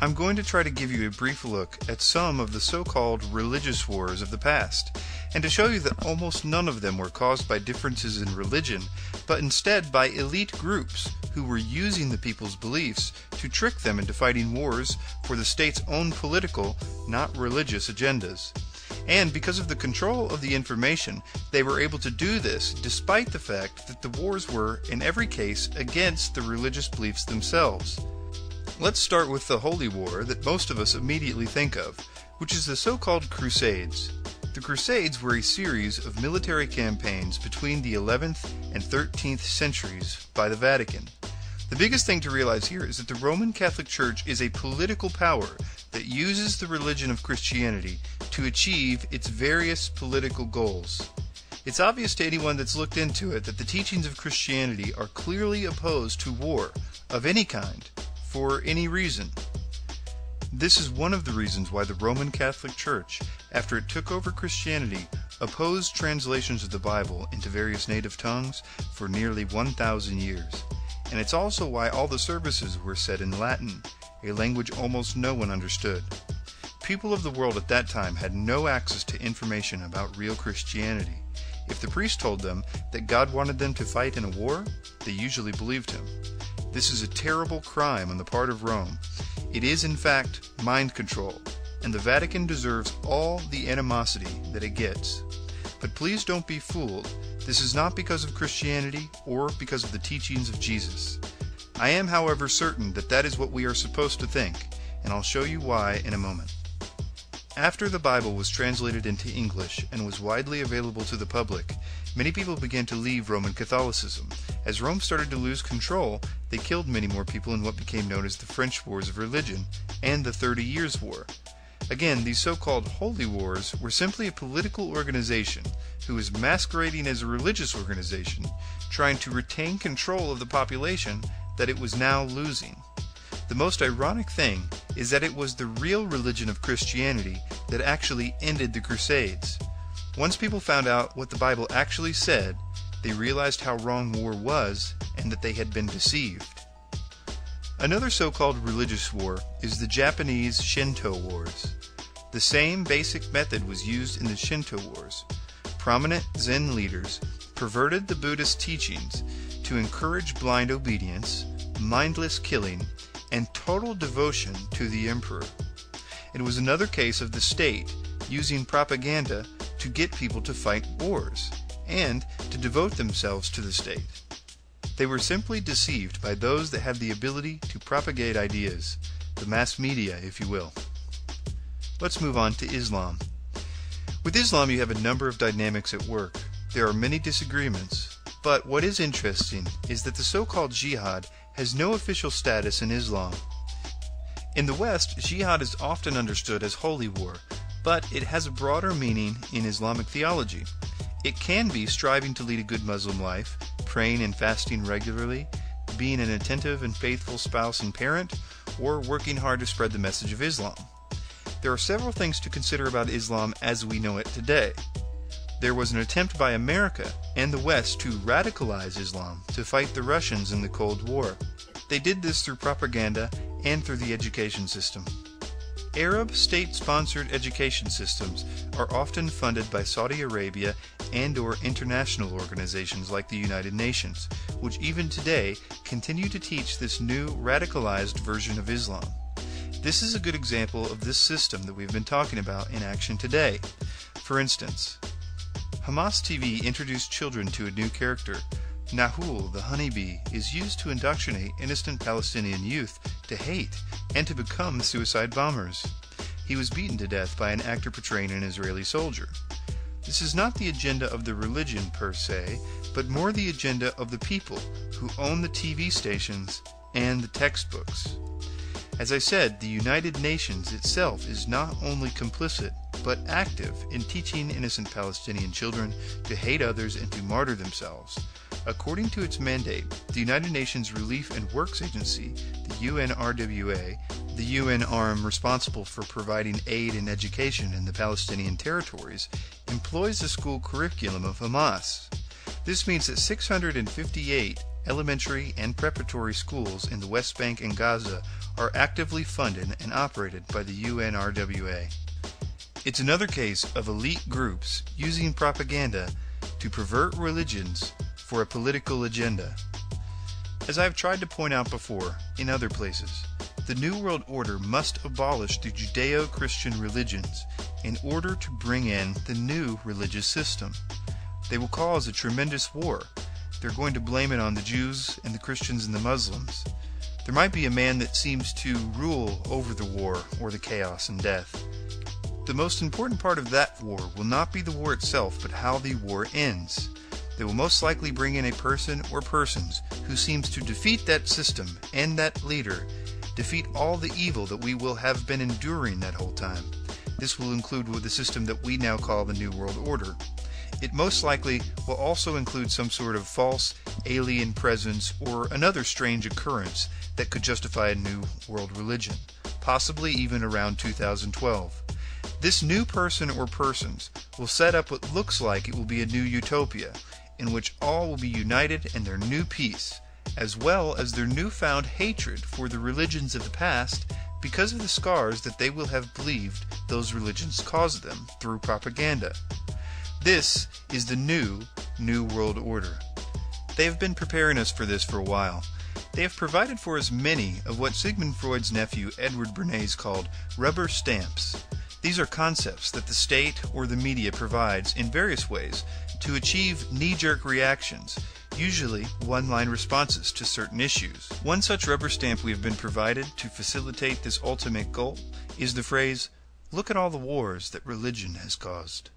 I'm going to try to give you a brief look at some of the so-called religious wars of the past, and to show you that almost none of them were caused by differences in religion, but instead by elite groups who were using the people's beliefs to trick them into fighting wars for the state's own political, not religious agendas. And because of the control of the information, they were able to do this despite the fact that the wars were, in every case, against the religious beliefs themselves. Let's start with the Holy War that most of us immediately think of, which is the so-called Crusades. The Crusades were a series of military campaigns between the 11th and 13th centuries by the Vatican. The biggest thing to realize here is that the Roman Catholic Church is a political power that uses the religion of Christianity to achieve its various political goals. It's obvious to anyone that's looked into it that the teachings of Christianity are clearly opposed to war of any kind, for any reason. This is one of the reasons why the Roman Catholic Church, after it took over Christianity, opposed translations of the Bible into various native tongues for nearly 1,000 years. And it's also why all the services were said in Latin, a language almost no one understood. People of the world at that time had no access to information about real Christianity. If the priest told them that God wanted them to fight in a war, they usually believed him. This is a terrible crime on the part of Rome. It is, in fact, mind control, and the Vatican deserves all the animosity that it gets. But please don't be fooled. This is not because of Christianity or because of the teachings of Jesus. I am, however, certain that that is what we are supposed to think, and I'll show you why in a moment. After the Bible was translated into English and was widely available to the public, many people began to leave Roman Catholicism. As Rome started to lose control, they killed many more people in what became known as the French Wars of Religion and the 30 Years' War. Again, these so-called holy wars were simply a political organization who was masquerading as a religious organization, trying to retain control of the population that it was now losing. The most ironic thing is that it was the real religion of Christianity that actually ended the Crusades. Once people found out what the Bible actually said, they realized how wrong war was and that they had been deceived. Another so-called religious war is the Japanese Shinto Wars. The same basic method was used in the Shinto Wars. Prominent Zen leaders perverted the Buddhist teachings to encourage blind obedience, mindless killing, and total devotion to the emperor. It was another case of the state using propaganda to get people to fight wars and to devote themselves to the state. They were simply deceived by those that have the ability to propagate ideas, the mass media, if you will. Let's move on to Islam. With Islam, you have a number of dynamics at work. There are many disagreements, but what is interesting is that the so-called jihad has no official status in Islam. In the West, jihad is often understood as holy war, but it has a broader meaning in Islamic theology. It can be striving to lead a good Muslim life, praying and fasting regularly, being an attentive and faithful spouse and parent, or working hard to spread the message of Islam. There are several things to consider about Islam as we know it today. There was an attempt by America and the West to radicalize Islam to fight the Russians in the Cold War. They did this through propaganda and through the education system. Arab state-sponsored education systems are often funded by Saudi Arabia and/or international organizations like the United Nations, which even today continue to teach this new radicalized version of Islam. This is a good example of this system that we've been talking about in action today. For instance, Hamas TV introduced children to a new character. Nahul, the honeybee, is used to indoctrinate innocent Palestinian youth to hate and to become suicide bombers. He was beaten to death by an actor portraying an Israeli soldier. This is not the agenda of the religion per se, but more the agenda of the people who own the TV stations and the textbooks. As I said, the United Nations itself is not only complicit, but active in teaching innocent Palestinian children to hate others and to martyr themselves. According to its mandate, the United Nations Relief and Works Agency, the UNRWA, the UN arm responsible for providing aid and education in the Palestinian territories, employs the school curriculum of Hamas. This means that 658 elementary and preparatory schools in the West Bank and Gaza are actively funded and operated by the UNRWA. It's another case of elite groups using propaganda to pervert religions for a political agenda. As I've tried to point out before, in other places, the New World Order must abolish the Judeo-Christian religions in order to bring in the new religious system. They will cause a tremendous war. They're going to blame it on the Jews and the Christians and the Muslims. There might be a man that seems to rule over the war or the chaos and death. The most important part of that war will not be the war itself, but how the war ends. They will most likely bring in a person or persons who seems to defeat that system and that leader, defeat all the evil that we will have been enduring that whole time. This will include the system that we now call the New World Order. It most likely will also include some sort of false alien presence or another strange occurrence that could justify a new world religion, possibly even around 2012. This new person or persons will set up what looks like it will be a new utopia, in which all will be united in their new peace, as well as their newfound hatred for the religions of the past because of the scars that they will have believed those religions caused them through propaganda. This is the New World Order. They have been preparing us for this for a while. They have provided for us many of what Sigmund Freud's nephew Edward Bernays called rubber stamps. These are concepts that the state or the media provides in various ways to achieve knee-jerk reactions, usually one-line responses to certain issues. One such rubber stamp we have been provided to facilitate this ultimate goal is the phrase, "Look at all the wars that religion has caused."